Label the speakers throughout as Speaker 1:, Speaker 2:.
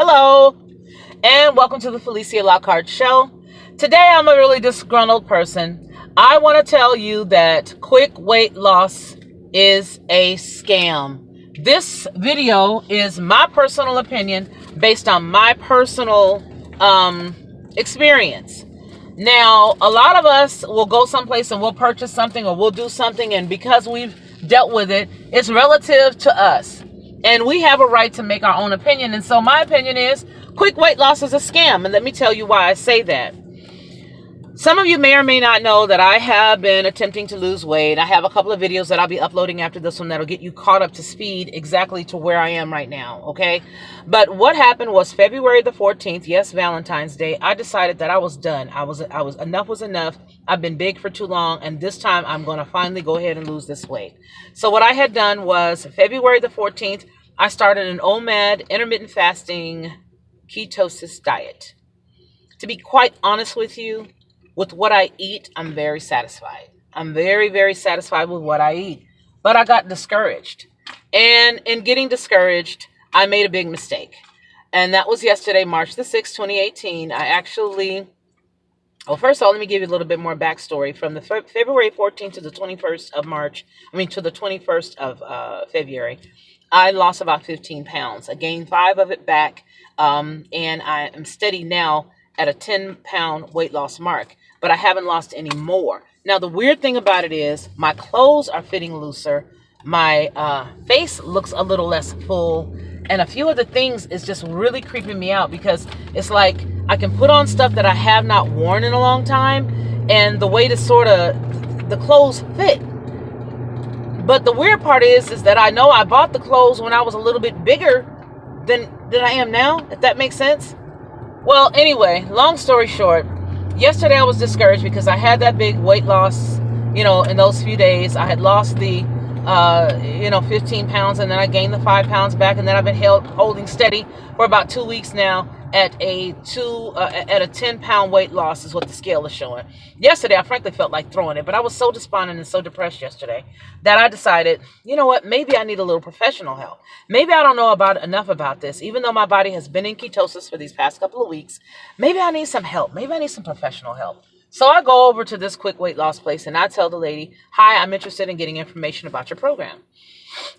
Speaker 1: Hello, and welcome to the Felicia Lockhart Show. Today, I'm a really disgruntled person. I want to tell you that quick weight loss is a scam. This video is my personal opinion based on my personal experience. Now, a lot of us will go someplace and we'll purchase something or we'll do something, and because we've dealt with it, it's relative to us. And we have a right to make our own opinion. And so my opinion is quick weight loss is a scam. And let me tell you why I say that. Some of you may or may not know that I have been attempting to lose weight. I have a couple of videos that I'll be uploading after this one that'll get you caught up to speed exactly to where I am right now, okay? But what happened was February the 14th, yes, Valentine's Day, I decided that I was done. I was enough was enough. I've been big for too long, and this time I'm going to finally go ahead and lose this weight. So what I had done was February the 14th, I started an OMAD, intermittent fasting, ketosis diet. To be quite honest with you, with what I eat, I'm very satisfied. I'm very, very satisfied with what I eat. But I got discouraged. And in getting discouraged, I made a big mistake. And that was yesterday, March the 6th, 2018. First of all, let me give you a little bit more backstory. From the February 14th to the 21st of to the 21st of February, I lost about 15 pounds. I gained 5 of it back, and I am steady now at a 10-pound weight loss mark, but I haven't lost any more. Now, the weird thing about it is my clothes are fitting looser. My face looks a little less full, and a few of the things is just really creeping me out because it's like I can put on stuff that I have not worn in a long time, and the way the clothes fit. But the weird part is that I know I bought the clothes when I was a little bit bigger than I am now, if that makes sense. Well, anyway, long story short, yesterday I was discouraged because I had that big weight loss, in those few days. I had lost the, 15 pounds, and then I gained the 5 pounds back, and then I've been holding steady for about 2 weeks now at a 10-pound weight loss is what the scale is showing. Yesterday, I frankly felt like throwing it, but I was so despondent and so depressed yesterday that I decided, you know what, maybe I need a little professional help. Maybe I don't know enough about this. Even though my body has been in ketosis for these past couple of weeks, maybe I need some help. Maybe I need some professional help. So I go over to this quick weight loss place and I tell the lady, hi, I'm interested in getting information about your program.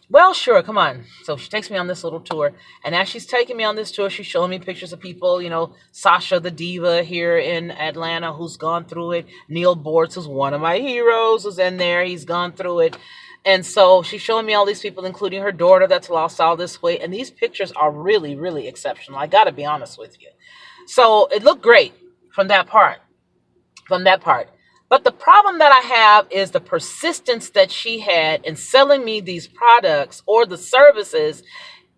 Speaker 1: Well, sure, come on. So she takes me on this little tour. And as she's taking me on this tour, she's showing me pictures of people, Sasha the diva here in Atlanta who's gone through it. Neil Bortz, who's one of my heroes, who's in there. He's gone through it. And so she's showing me all these people, including her daughter that's lost all this weight. And these pictures are really, really exceptional. I got to be honest with you. So it looked great from that part. But the problem that I have is the persistence that she had in selling me these products or the services,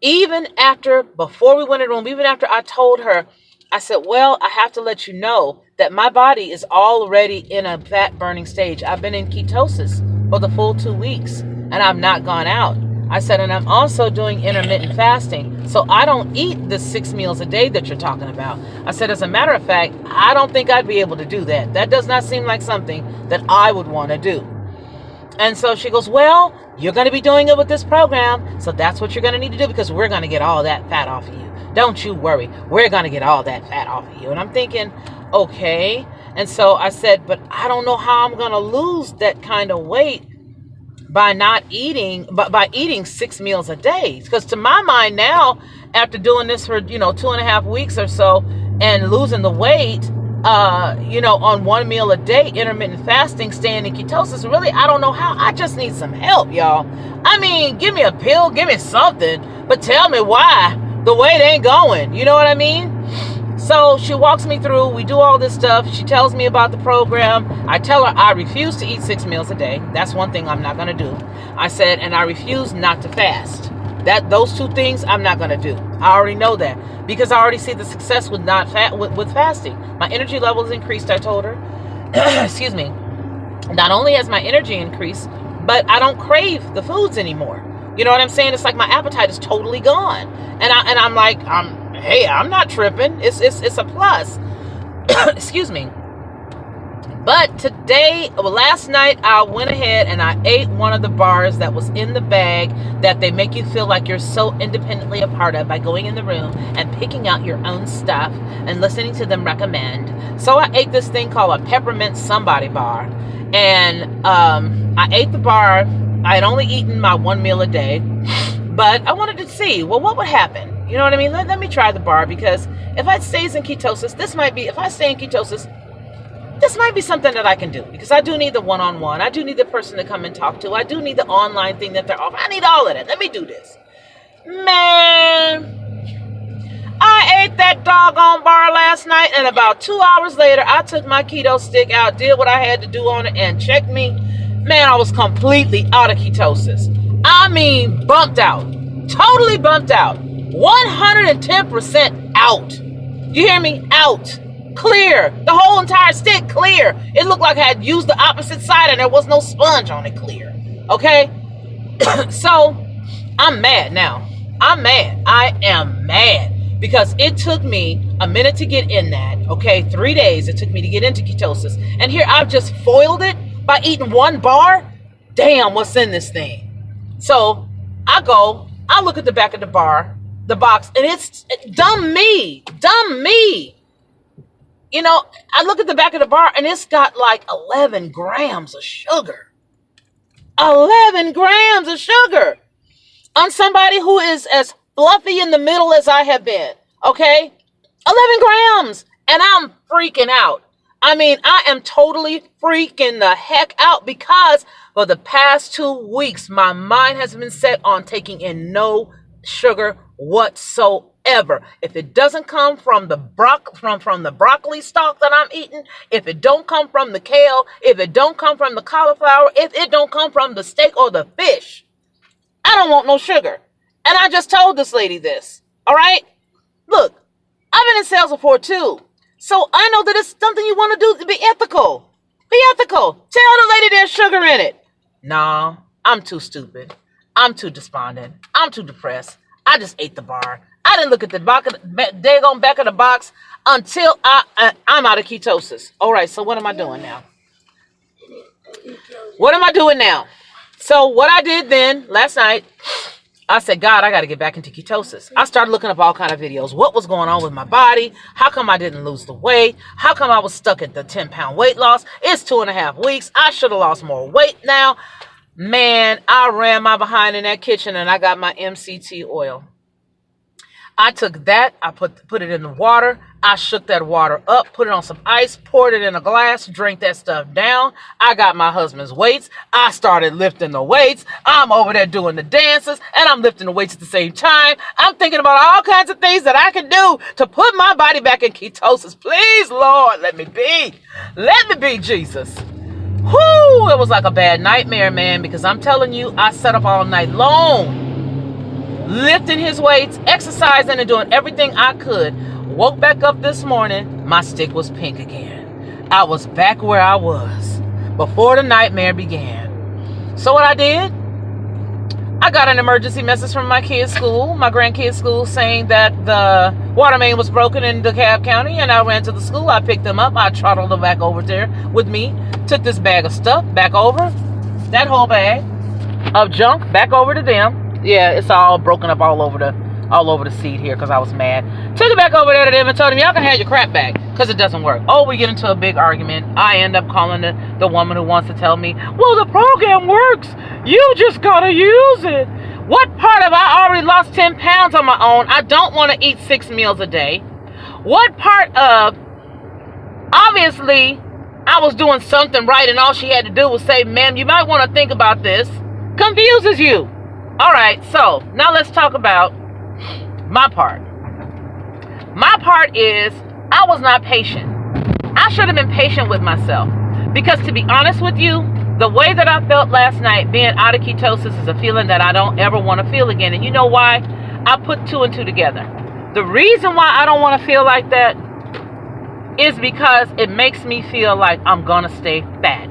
Speaker 1: before we went in the room, even after I told her, I said, well, I have to let you know that my body is already in a fat burning stage. I've been in ketosis for the full 2 weeks and I've not gone out. I said, and I'm also doing intermittent fasting. So I don't eat the 6 meals a day that you're talking about. I said, as a matter of fact, I don't think I'd be able to do that. That does not seem like something that I would want to do. And so she goes, well, you're going to be doing it with this program. So that's what you're going to need to do because we're going to get all that fat off of you. Don't you worry. We're going to get all that fat off of you. And I'm thinking, okay. And so I said, but I don't know how I'm going to lose that kind of weight by not eating, but by eating 6 meals a day. Because to my mind now, after doing this for, 2.5 weeks or so and losing the weight, on 1 meal a day, intermittent fasting, staying in ketosis, really, I don't know how. I just need some help, y'all. I mean, give me a pill, give me something, but tell me why the weight ain't going. You know what I mean? So she walks me through, we do all this stuff. She tells me about the program. I tell her I refuse to eat 6 meals a day. That's one thing I'm not going to do. I said, and I refuse not to fast. Those 2 things I'm not going to do. I already know that because I already see the success with with fasting. My energy levels increased, I told her. Excuse me. Not only has my energy increased, but I don't crave the foods anymore. You know what I'm saying? It's like my appetite is totally gone. And I'm like, I'm not tripping. It's a plus. Excuse me. But today, well, last night, I went ahead and I ate one of the bars that was in the bag that they make you feel like you're so independently a part of by going in the room and picking out your own stuff and listening to them recommend. So I ate this thing called a peppermint somebody bar. And I ate the bar. I had only eaten my one meal a day. But I wanted to see, well, what would happen? You know what I mean? Let me try the bar, because if I stays in ketosis, if I stay in ketosis, this might be something that I can do, because I do need the one-on-one. I do need the person to come and talk to. I do need the online thing that they're offering. I need all of that. Let me do this. Man, I ate that doggone bar last night, and about 2 hours later, I took my keto stick out, did what I had to do on it, and checked me. Man, I was completely out of ketosis. I mean, bumped out. Totally bumped out. 110% out. You hear me? Out. Clear. The whole entire stick clear. It looked like I had used the opposite side and there was no sponge on it clear. Okay? So, I'm mad now. I'm mad. I am mad. Because it took me a minute to get in that. Okay? 3 days it took me to get into ketosis. And here I've just foiled it by eating one bar. Damn, what's in this thing? So, I look at the back of the box, and it's dumb me. You know, I look at the back of the bar, and it's got like 11 grams of sugar. 11 grams of sugar on somebody who is as fluffy in the middle as I have been. Okay? 11 grams. And I'm freaking out. I mean, I am totally freaking the heck out, because for the past 2 weeks, my mind has been set on taking in no sugar whatsoever. If it doesn't come from the broccoli stalk that I'm eating, if it don't come from the kale, if it don't come from the cauliflower, if it don't come from the steak or the fish, I don't want no sugar. And I just told this lady this. All right? Look, I've been in sales before too. So I know that it's something you want to do to be ethical. Be ethical. Tell the lady there's sugar in it. No, I'm too stupid. I'm too despondent. I'm too depressed. I just ate the bar. I didn't look at the daggone back of the box until I'm out of ketosis. All right, so what am I doing now? What am I doing now? So what I did then last night, I said, God, I got to get back into ketosis. I started looking up all kind of videos. What was going on with my body? How come I didn't lose the weight? How come I was stuck at the 10-pound weight loss? It's 2.5 weeks. I should have lost more weight now. Man, I ran my behind in that kitchen and I got my MCT oil. I took that, I put it in the water, I shook that water up, put it on some ice, poured it in a glass, drank that stuff down. I got my husband's weights. I started lifting the weights. I'm over there doing the dances, and I'm lifting the weights at the same time. I'm thinking about all kinds of things that I can do to put my body back in ketosis. Please, Lord, let me be. Let me be, Jesus. Whoo, it was like a bad nightmare, man, because I'm telling you, I sat up all night long, lifting his weights, exercising, and doing everything I could. Woke back up this morning, my stick was pink again. I was back where I was before the nightmare began. So what I did, I got an emergency message from my kids' school, my grandkids' school, saying that the water main was broken in DeKalb County, and I ran to the school. I picked them up. I trottled them back over there with me, took this bag of stuff back over, that whole bag of junk back over to them. Yeah, it's all broken up all over the seat here because I was mad. Took it back over there to them and told them, y'all can have your crap back because it doesn't work. Oh, we get into a big argument. I end up calling the woman who wants to tell me, well, the program works. You just got to use it. What part of I already lost 10 pounds on my own? I don't want to eat 6 meals a day. What part of, obviously, I was doing something right and all she had to do was say, ma'am, you might want to think about this, confuses you. All right, so now let's talk about my part. My part is I was not patient. I should have been patient with myself because, to be honest with you, the way that I felt last night being out of ketosis is a feeling that I don't ever want to feel again. And you know why? I put 2 and 2 together. The reason why I don't want to feel like that is because it makes me feel like I'm going to stay fat.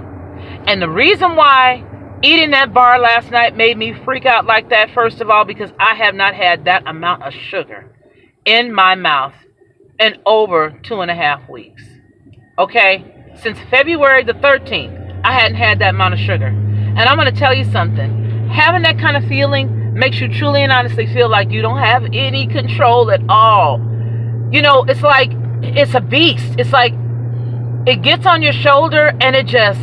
Speaker 1: And the reason why eating that bar last night made me freak out like that, first of all, because I have not had that amount of sugar in my mouth in over 2.5 weeks. Okay? Since February the 13th, I hadn't had that amount of sugar. And I'm going to tell you something. Having that kind of feeling makes you truly and honestly feel like you don't have any control at all. You know, it's like, it's a beast. It's like, it gets on your shoulder and it just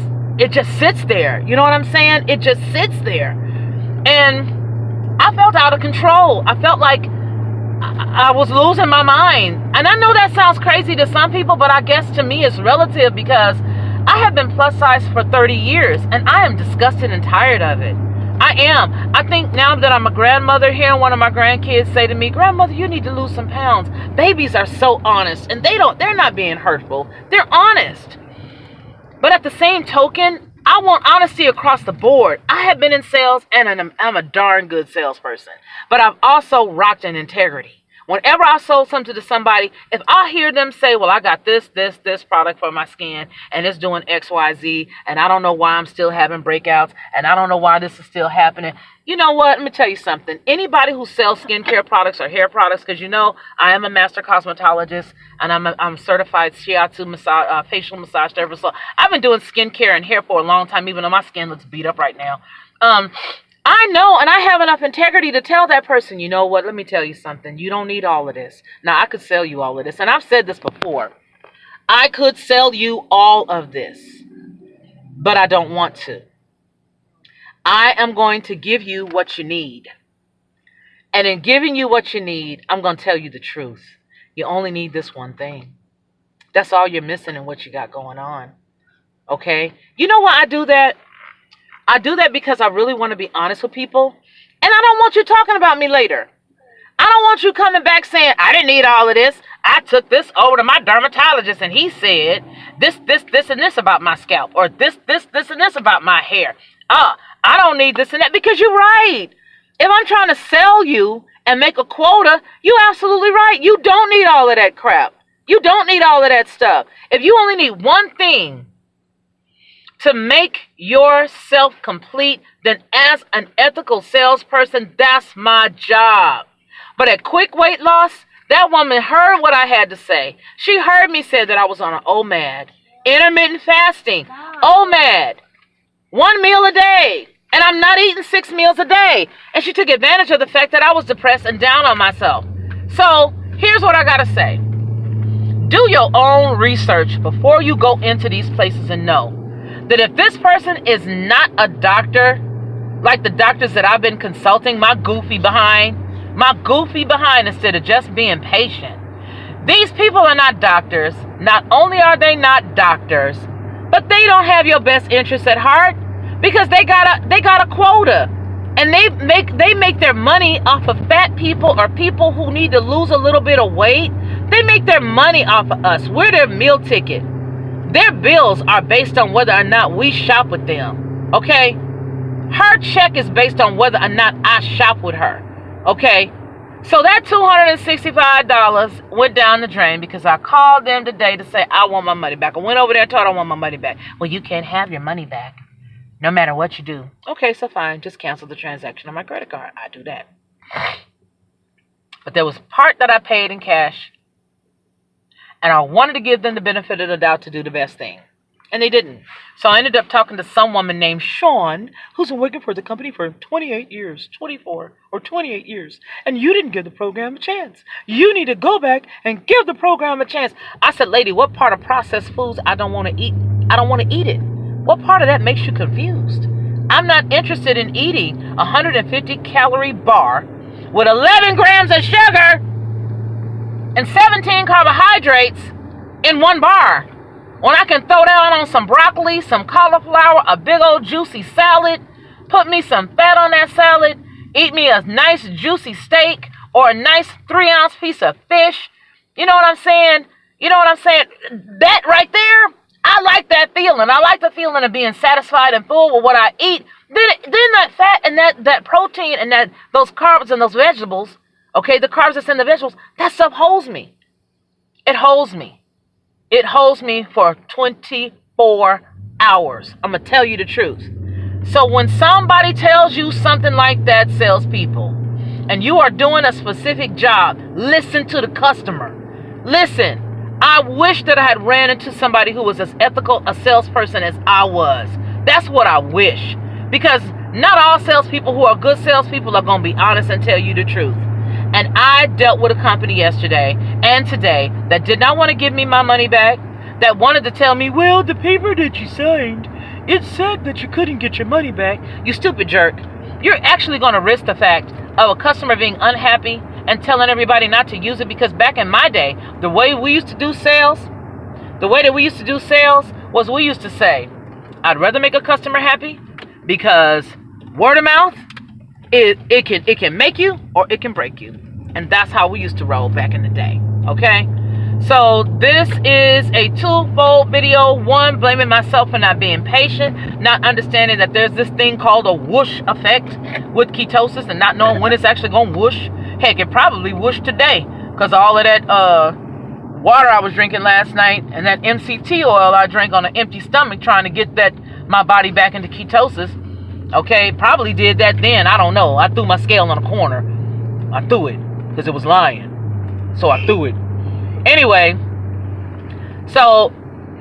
Speaker 1: sits there. You know what I'm saying? It just sits there. And I felt out of control. I felt like I was losing my mind. And I know that sounds crazy to some people, but I guess to me it's relative, because I have been plus size for 30 years and I am disgusted and tired of it. I am. I think now that I'm a grandmother, hearing one of my grandkids say to me, "Grandmother, you need to lose some pounds." Babies are so honest, and they're not being hurtful. They're honest. But at the same token, I want honesty across the board. I have been in sales, and I'm a darn good salesperson. But I've also rocked in integrity. Whenever I sold something to somebody, if I hear them say, "Well, I got this product for my skin, and it's doing X, Y, Z, and I don't know why I'm still having breakouts, and I don't know why this is still happening." You know what? Let me tell you something. Anybody who sells skincare products or hair products, because you know I am a master cosmetologist, and I'm certified shiatsu massage, facial massage therapist. So I've been doing skincare and hair for a long time, even though my skin looks beat up right now. I know, and I have enough integrity to tell that person, you know what, let me tell you something. You don't need all of this. Now, I could sell you all of this, and I've said this before. I could sell you all of this, but I don't want to. I am going to give you what you need. And in giving you what you need, I'm going to tell you the truth. You only need this one thing. That's all you're missing in what you got going on. Okay? You know why I do that? I do that because I really want to be honest with people. And I don't want you talking about me later. I don't want you coming back saying, "I didn't need all of this. I took this over to my dermatologist and he said this, and this about my scalp. Or this, and this about my hair. I don't need this and that." Because you're right. If I'm trying to sell you and make a quota, you're absolutely right. You don't need all of that crap. You don't need all of that stuff. If you only need one thing to make yourself complete, then as an ethical salesperson, that's my job. But at Quick Weight Loss, that woman heard what I had to say. She heard me say that I was on an OMAD, intermittent fasting, OMAD, 1 meal a day, and I'm not eating 6 meals a day. And she took advantage of the fact that I was depressed and down on myself. So here's what I gotta say. Do your own research before you go into these places, and know that if this person is not a doctor, like the doctors that I've been consulting, my goofy behind, instead of just being patient. These people are not doctors. Not only are they not doctors, but they don't have your best interests at heart, because they got a quota. And they make their money off of fat people or people who need to lose a little bit of weight. They make their money off of us. We're their meal ticket. Their bills are based on whether or not we shop with them, okay? Her check is based on whether or not I shop with her, okay? So that $265 went down the drain because I called them today to say I want my money back. I went over there and told I want my money back. Well, you can't have your money back no matter what you do. Okay, so fine. Just cancel the transaction on my credit card. I do that. But there was part that I paid in cash, and I wanted to give them the benefit of the doubt to do the best thing. And they didn't. So I ended up talking to some woman named Sean, who's been working for the company for 28 years, 24 or 28 years. And you didn't give the program a chance. You need to go back and give the program a chance. I said, lady, what part of processed foods I don't want to eat? I don't want to eat it. What part of that makes you confused? I'm not interested in eating a 150 calorie bar with 11 grams of sugar and 17 carbohydrates in one bar, when I can throw down on some broccoli, some cauliflower, a big old juicy salad, put me some fat on that salad, eat me a nice juicy steak or a nice 3-ounce piece of fish. You know what I'm saying? You know what I'm saying? That right there, I like that feeling. I like the feeling of being satisfied and full with what I eat. Then that fat and that protein and those carbs and those vegetables, okay, the carbs that's in the vegetables, that stuff holds me. It holds me. It holds me for 24 hours. I'm going to tell you the truth. So when somebody tells you something like that, salespeople, and you are doing a specific job, listen to the customer. Listen, I wish that I had ran into somebody who was as ethical a salesperson as I was. That's what I wish. Because not all salespeople who are good salespeople are going to be honest and tell you the truth. And I dealt with a company yesterday and today that did not want to give me my money back, that wanted to tell me, well, the paper that you signed, it said that you couldn't get your money back. You stupid jerk. You're actually going to risk the fact of a customer being unhappy and telling everybody not to use it, because back in my day, the way we used to do sales, was we used to say, I'd rather make a customer happy, because word of mouth, it can make you or it can break you. And that's how we used to roll back in the day. Okay? So this is a twofold video. One, blaming myself for not being patient, not understanding that there's this thing called a whoosh effect with ketosis, and not knowing when it's actually going to whoosh. Heck, it probably whooshed today because all of that water I was drinking last night and that MCT oil I drank on an empty stomach trying to get my body back into ketosis. Okay, probably did that then. I don't know. I threw my scale on a corner. I threw it because it was lying. So I threw it. Anyway, so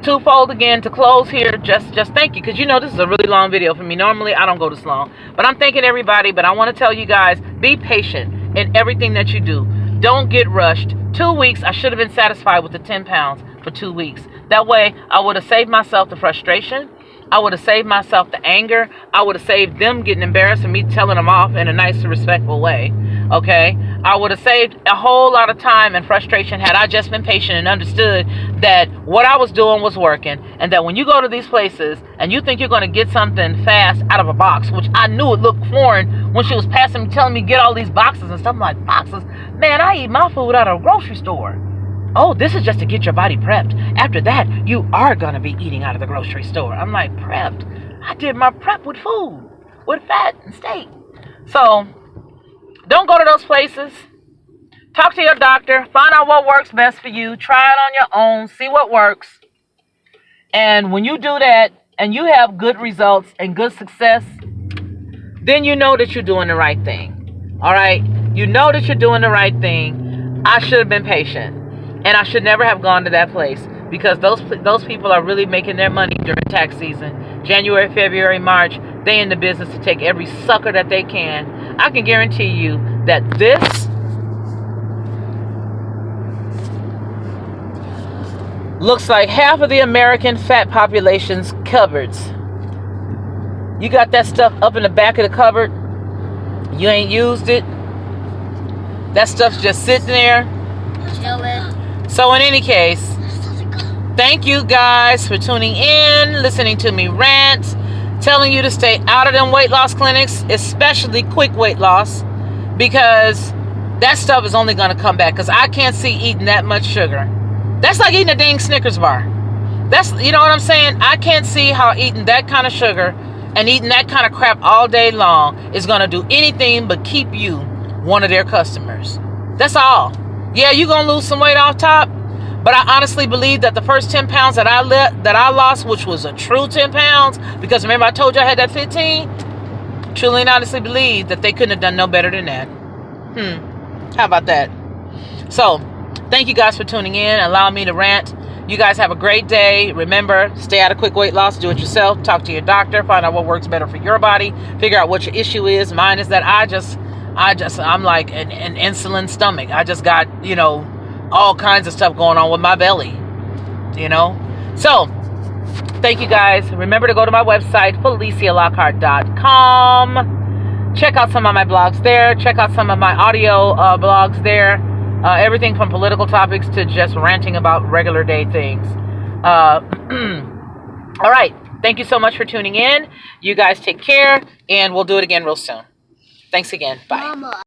Speaker 1: twofold again to close here. Just thank you, because you know this is a really long video for me. Normally I don't go this long, but I'm thanking everybody. But I want to tell you guys, be patient in everything that you do. Don't get rushed. 2 weeks, I should have been satisfied with the 10 pounds for 2 weeks. That way I would have saved myself the frustration. I would have saved myself the anger. I would have saved them getting embarrassed and me telling them off in a nice, respectful way. Okay? I would have saved a whole lot of time and frustration had I just been patient and understood that what I was doing was working, and that when you go to these places and you think you're going to get something fast out of a box, which I knew it looked foreign when she was passing me, telling me get all these boxes and stuff. I'm like, boxes? Man, I eat my food out of a grocery store. Oh, this is just to get your body prepped. After that, you are going to be eating out of the grocery store. I'm like, prepped? I did my prep with food, with fat and steak. So, don't go to those places. Talk to your doctor. Find out what works best for you. Try it on your own. See what works. And when you do that, and you have good results and good success, then you know that you're doing the right thing. All right? You know that you're doing the right thing. I should have been patient. And I should never have gone to that place, because those people are really making their money during tax season. January, February, March, they in the business to take every sucker that they can. I can guarantee you that this looks like half of the American fat population's cupboards. You got that stuff up in the back of the cupboard. You ain't used it. That stuff's just sitting there. So in any case, thank you guys for tuning in, listening to me rant, telling you to stay out of them weight loss clinics, especially quick weight loss, because that stuff is only going to come back, because I can't see eating that much sugar. That's like eating a dang Snickers bar. That's, you know what I'm saying? I can't see how eating that kind of sugar and eating that kind of crap all day long is going to do anything but keep you one of their customers. That's all. Yeah, you're going to lose some weight off top, but I honestly believe that the first 10 pounds that I lost, which was a true 10 pounds, because remember I told you I had that 15? Truly and honestly believe that they couldn't have done no better than that. How about that? So, thank you guys for tuning in, allowing me to rant. You guys have a great day. Remember, stay out of quick weight loss. Do it yourself. Talk to your doctor. Find out what works better for your body. Figure out what your issue is. Mine is that I'm like an insulin stomach. I just got, all kinds of stuff going on with my belly, So, thank you guys. Remember to go to my website, FeliciaLockhart.com. Check out some of my blogs there. Check out some of my audio blogs there. Everything from political topics to just ranting about regular day things. All right. Thank you so much for tuning in. You guys take care, and we'll do it again real soon. Thanks again. Bye. Mama.